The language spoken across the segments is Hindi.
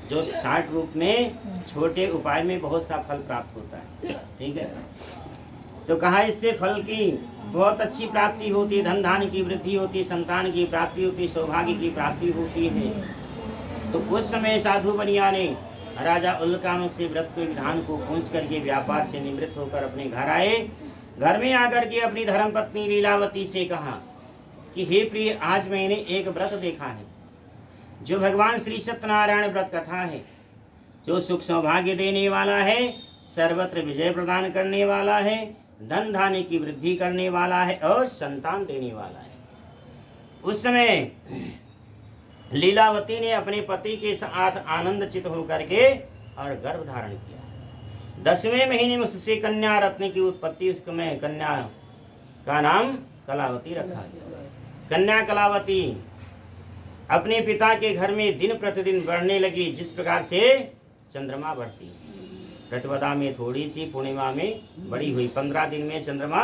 जो 60 रूप में छोटे उपाय में बहुत सा फल प्राप्त होता है। ठीक है, तो कहा इससे फल की बहुत अच्छी प्राप्ति होती है, धन धान्य की वृद्धि होती है, संतान की प्राप्ति होती है, सौभाग्य की प्राप्ति होती है। तो उस समय साधु बनिया ने राजा उल्कामुख से व्रत के विधान को पूछ करके व्यापार से निवृत्त होकर अपने घर आए। घर में आकर के अपनी धर्मपत्नी लीलावती से कहा कि हे प्रिय, आज मैंने एक व्रत देखा है जो भगवान श्री सत्यनारायण व्रत कथा है, जो सुख सौभाग्य देने वाला है, सर्वत्र विजय प्रदान करने वाला है, धन धान्य की वृद्धि करने वाला है और संतान देने वाला है। उस समय लीलावती ने अपने पति के साथ आनंदचित होकर के और गर्भ धारण किया। 10वें महीने में उससे कन्या रत्न की उत्पत्ति, उस समय कन्या का नाम कलावती रखा गया। कन्या कलावती अपने पिता के घर में दिन प्रतिदिन बढ़ने लगी, जिस प्रकार से चंद्रमा बढ़ती है। प्रतिपदा में थोड़ी सी, पूर्णिमा में बड़ी हुई, 15 दिन में चंद्रमा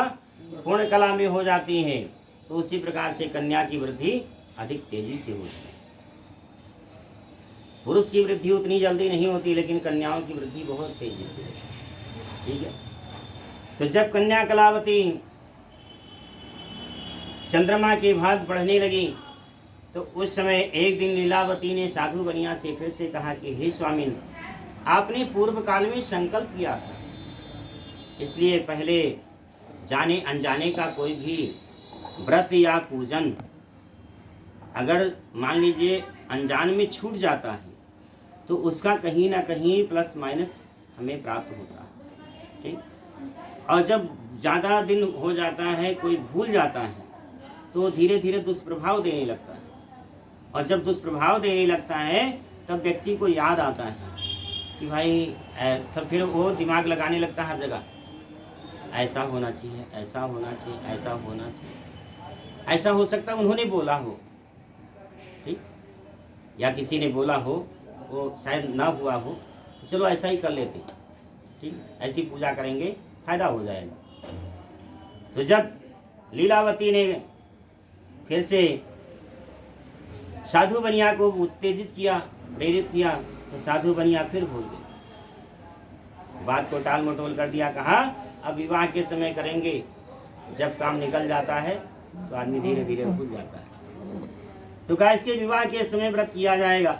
पूर्ण कला में हो जाती है। तो उसी प्रकार से कन्या की वृद्धि अधिक तेजी से होती है। पुरुष की वृद्धि उतनी जल्दी नहीं होती, लेकिन कन्याओं की वृद्धि बहुत तेजी से होती है। ठीक है, तो जब कन्या कलावती चंद्रमा के भांति बढ़ने लगी, तो उस समय एक दिन लीलावती ने साधु बनिया से फिर से कहा कि हे स्वामिन, आपने पूर्व काल में संकल्प किया था, इसलिए पहले जाने अनजाने का कोई भी व्रत या पूजन अगर मान लीजिए अनजान में छूट जाता है, तो उसका कहीं ना कहीं प्लस माइनस हमें प्राप्त होता है। ठीक, और जब ज़्यादा दिन हो जाता है, कोई भूल जाता है, तो धीरे धीरे दुष्प्रभाव देने लगता है। और जब दुष्प्रभाव देने लगता है, तब व्यक्ति को याद आता है कि भाई, तब फिर वो दिमाग लगाने लगता है हर जगह, ऐसा होना चाहिए, ऐसा होना चाहिए, ऐसा होना चाहिए। ऐसा हो सकता है उन्होंने बोला हो, ठीक, या किसी ने बोला हो, वो शायद ना हुआ हो, तो चलो ऐसा ही कर लेते, ठीक, ऐसी पूजा करेंगे, फायदा हो जाएगा। तो जब लीलावती ने फिर से साधु बनिया को उत्तेजित किया, प्रेरित किया, तो साधु बनिया फिर भूल गए, बात को टाल मटोल कर दिया। कहा अब विवाह के समय करेंगे, जब काम निकल जाता है तो आदमी धीरे धीरे भूल जाता है। तो कहा इसके विवाह के समय व्रत किया जाएगा।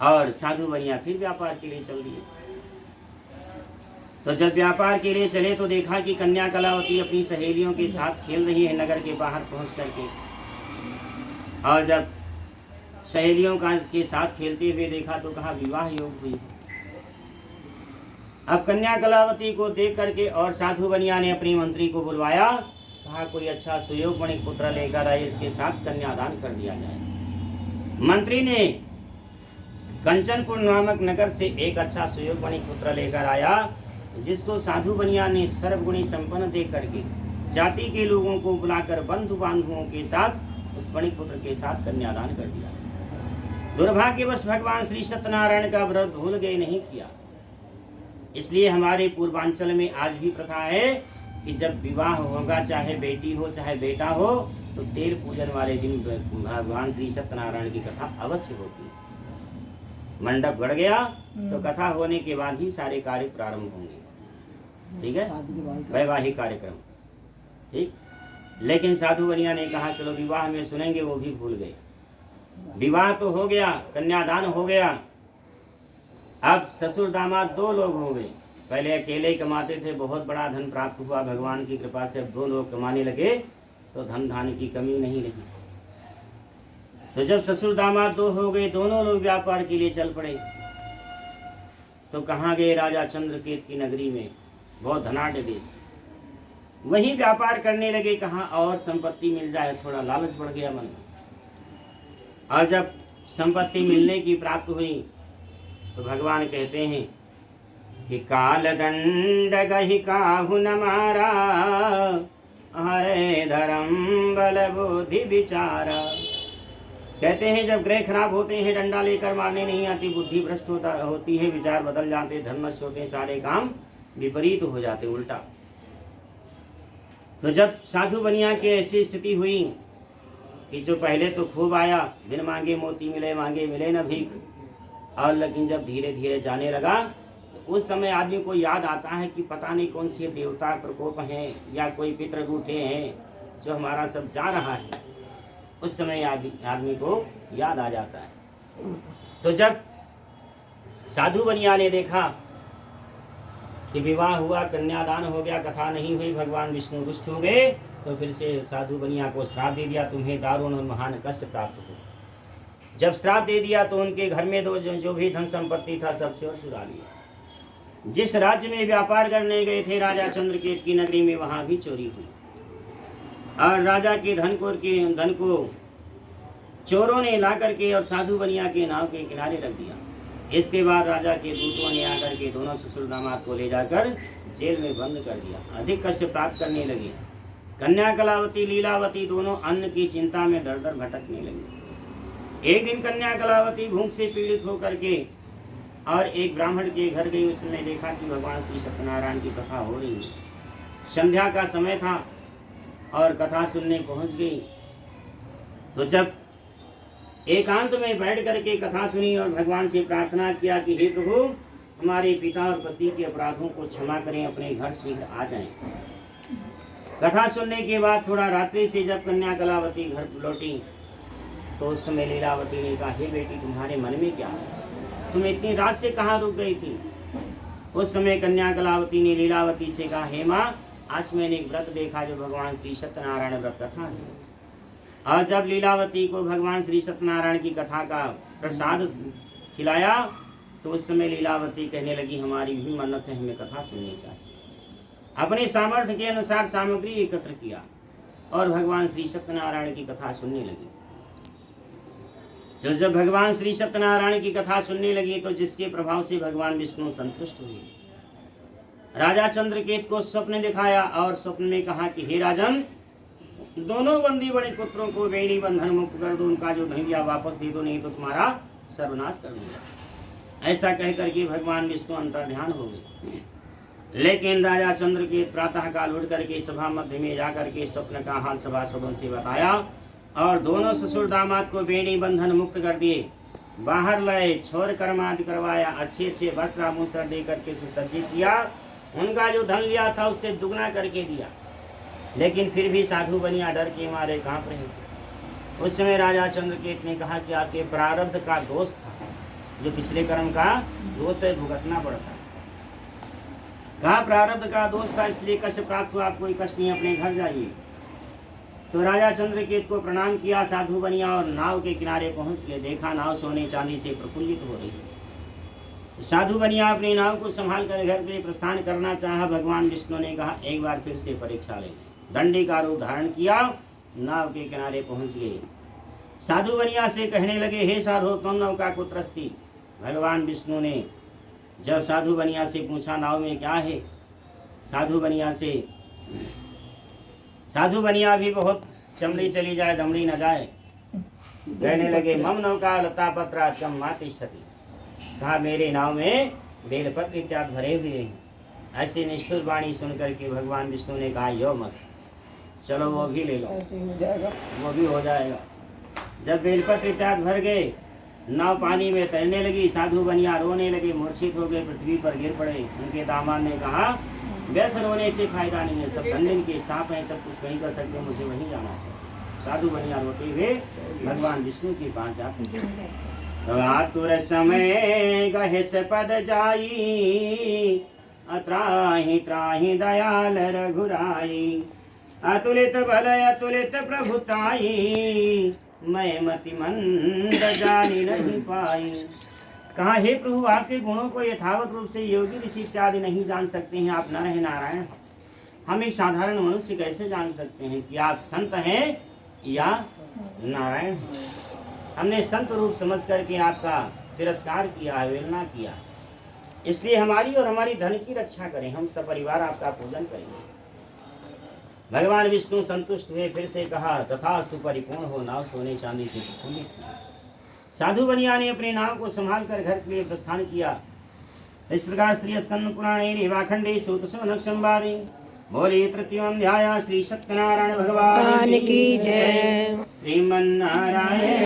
और साधु बनिया फिर व्यापार के लिए चल दिए। तो जब व्यापार के लिए चले तो देखा कि कन्या कलावती अपनी सहेलियों के साथ खेल रही है नगर के बाहर पहुंच करके। और जब सहेलियों का के साथ खेलते हुए देखा तो कहा विवाह योग हुई। अब कन्या कलावती को देख करके और साधु बनिया ने अपने मंत्री को बुलवाया, कहा कोई अच्छा सुयोग मणि पुत्र लेकर आए, इसके साथ कन्यादान कर दिया जाए। मंत्री ने कंचनपुर नामक नगर से एक अच्छा सुयोग मणि पुत्र लेकर आया, जिसको साधु बनिया ने सर्वगुणी संपन्न देख करके जाति के लोगों को बुलाकर बंधु बांधुओं के साथ उस मणिपुत्र के साथ कन्यादान कर दिया। दुर्भाग्यवश भगवान श्री सत्यनारायण का व्रत भूल गए, नहीं किया। इसलिए हमारे पूर्वांचल में आज भी प्रथा है कि जब विवाह होगा, चाहे बेटी हो चाहे बेटा हो, तो तेल पूजन वाले दिन भगवान श्री सत्यनारायण की कथा अवश्य होती है। मंडप गड़ गया तो कथा होने के बाद ही सारे कार्य प्रारंभ होंगे, ठीक है, वैवाहिक कार्यक्रम, ठीक। लेकिन साधु बनिया ने कहा चलो विवाह में सुनेंगे, वो भी भूल गए। विवाह तो हो गया, कन्यादान हो गया, अब ससुर दामाद 2 लोग हो गए। पहले अकेले ही कमाते थे, बहुत बड़ा धन प्राप्त हुआ भगवान की कृपा से, अब 2 लोग कमाने लगे तो धन धान्य की कमी नहीं रही। तो जब ससुर दामाद 2 हो गए, दोनों लोग व्यापार के लिए चल पड़े। तो कहाँ गए? राजा चंद्रकेत की नगरी में, बहुत धनाढ़ देश, वहीं व्यापार करने लगे। कहाँ और संपत्ति मिल जाए, थोड़ा लालच बढ़ गया मन में। और जब संपत्ति मिलने की प्राप्त हुई तो भगवान कहते हैं कि काल दंड गहि काहु न मारा, हरे धर्म बल बुद्धि विचारा। कहते हैं जब ग्रह खराब होते हैं, डंडा लेकर मारने नहीं आती, बुद्धि भ्रष्ट होती है, विचार बदल जाते, धर्मस्थ होते हैं, सारे काम विपरीत हो जाते, उल्टा। तो जब साधु बनिया की ऐसी स्थिति हुई कि जो पहले तो खूब आया, बिन मांगे मोती मिले, मांगे मिले न भीख, और लेकिन जब धीरे धीरे जाने लगा तो उस समय आदमी को याद आता है कि पता नहीं कौन से देवता प्रकोप हैं या कोई पितृ रूठे हैं जो हमारा सब जा रहा है। उस समय आदमी को याद आ जाता है। तो जब साधु बनिया ने देखा कि विवाह हुआ, कन्यादान हो गया, कथा नहीं हुई, भगवान विष्णु रुष्ट हो गए, तो फिर से साधु बनिया को श्राप दे दिया, तुम्हें दारुण और महान कष्ट प्राप्त हो। जब श्राप दे दिया तो उनके घर में जो भी धन संपत्ति था सब चोर चुरा लिया। जिस राज्य में व्यापार करने गए थे राजा चंद्रकेत की नगरी में, वहां भी चोरी हुई और राजा के धन को चोरों ने ला करके और साधु बनिया के नाव के किनारे रख दिया। इसके बाद राजा के दूतों ने आकर के दोनों ससुर दामाद को ले जाकर जेल में बंद कर दिया। अधिक कष्ट प्राप्त करने लगे। कन्या कलावती लीलावती दोनों अन्न की चिंता में दर दर भटकने लगी। एक दिन कन्या कलावती भूख से पीड़ित होकर के और एक ब्राह्मण के घर गई। उसमें देखा कि भगवान श्री सत्यनारायण की कथा हो रही है। संध्या का समय था और कथा सुनने पहुंच गई। तो जब एकांत में बैठ करके कथा सुनी और भगवान से प्रार्थना किया कि हे प्रभु, हमारे पिता और पति के अपराधों को क्षमा करें, अपने घर शीघ्र आ जाएं। कथा सुनने के बाद थोड़ा रात्रि से जब कन्या कलावती घर लौटी तो उस समय लीलावती ने कहा, हे बेटी, तुम्हारे मन में क्या है? तुम इतनी रात से कहाँ रुक गई थी? उस समय कन्या कलावती ने लीलावती से कहा, हे माँ, आज मैंने एक व्रत देखा जो भगवान श्री सत्यनारायण व्रत कथा है। और जब लीलावती को भगवान श्री सत्यनारायण की कथा का प्रसाद खिलाया तो उस समय लीलावती कहने लगी, हमारी भी मन्नत है, हमें कथा सुननी चाहिए। अपने सामर्थ्य के अनुसार सामग्री एकत्र किया और भगवान श्री सत्यनारायण की कथा सुनने लगी। जब भगवान श्री सत्यनारायण की कथा सुनने लगी तो जिसके प्रभाव से भगवान विष्णु संतुष्ट हुए। राजा चंद्रकेत को स्वप्न दिखाया और स्वप्न में कहा कि हे राजन, दोनों बंदी बड़े पुत्रों को बेड़ी बंधन मुक्त कर दो, उनका जो धन लिया वापस दे दो, नहीं तो तुम्हारा सर्वनाश कर दूंगा। ऐसा कह करके भगवान विष्णु अंतर्ध्यान हो गए। लेकिन राजा चंद्रकेत प्रातः काल उठ करके सभा मध्य में जाकर के स्वप्न का हाल सभासदों से बताया और दोनों ससुर दामाद को बेड़ी बंधन मुक्त कर दिए, बाहर लाए, छोर कर्मादि करवाया, अच्छे अच्छे वस्त्र आभूषण दे करके सुसज्जित किया, उनका जो धन लिया था उससे दुगना करके दिया। लेकिन फिर भी साधु बनिया डर के मारे कांप रहे। उस समय राजा चंद्रकेत ने कहा कि आपके प्रारब्ध का दोष था, जो पिछले कर्म का दोष है, भुगतना पड़ता है। कहा प्रारब्ध का दोष था इसलिए कष्ट प्राप्त हुआ, आप कोई कष्ट नहीं, अपने घर जाइए। तो राजा चंद्रकेत को प्रणाम किया साधु बनिया और नाव के किनारे पहुंच गए। देखा नाव सोने चांदी से प्रफुल्लित हो रही है। साधु बनिया अपनी नाव को संभाल कर घर के लिए प्रस्थान करना चाहा। भगवान विष्णु ने कहा, एक बार फिर से परीक्षा ले। दंडी का रूप धारण किया, नाव के किनारे पहुंच गए। साधु बनिया से कहने लगे, हे साधु, तुम नौका को त्रस्ती। भगवान विष्णु ने जब साधु बनिया से पूछा नाव में क्या है, साधु बनिया भी बहुत चमड़ी चली जाए दमड़ी न जाए, कहने लगे, मम नौका लता पत्रा कम मातिष्ठति। कहा मेरे नाव में बेलपत्र इत्यादि भरे हुए हैं। ऐसी निष्ठुर वाणी सुन करके भगवान विष्णु ने कहा, यो मस्त, चलो वो भी ले लो, वो भी हो जाएगा। जब बेलपत्र इत्यादि भर गए, नाव पानी में तैरने लगी। साधु बनिया रोने लगे, मूर्छित हो गए, पृथ्वी पर गिर पड़े। उनके दामाद ने कहा, व्यर्थ रोने से फायदा नहीं है, सब धन के स्थाप हैं, सब कुछ वहीं कर सकते, मुझे वहीं जाना चाहिए। साधु बनिया रोते हुए भगवान विष्णु के पास जाते। आतुर समय गहेस पद जाई, त्राहि त्राहि दयाल रघुराई। अतुलित बल अतुलित प्रभुताई, मैं मति मंद जानी नहीं पाई। कहा, हे प्रभु, आपके गुणों को यथावत रूप से योगी ऋषि इत्यादि नहीं जान सकते हैं। आप नर हैं, नारायण। हम एक साधारण मनुष्य कैसे जान सकते हैं कि आप संत हैं या नारायण हैं? हमने संत रूप समझ करके आपका तिरस्कार किया, अवहेलना किया। इसलिए हमारी और हमारी धन की रक्षा करें, हम सब परिवार आपका पूजन करेंगे। भगवान विष्णु संतुष्ट हुए, फिर से कहा, तथास्तु, परिपूर्ण हो। नाव सोने चांदी से प्रफुल्लित हुई। साधु बनिया ने अपने नाव को संभाल कर घर के लिए प्रस्थान किया। इस प्रकार श्री स्कंद पुराणे रेवाखंडे सूत शौनक संवादे बोले तृतीय अध्याय श्री सत्यनारायण भगवान की जय। श्रीमन्नारायण।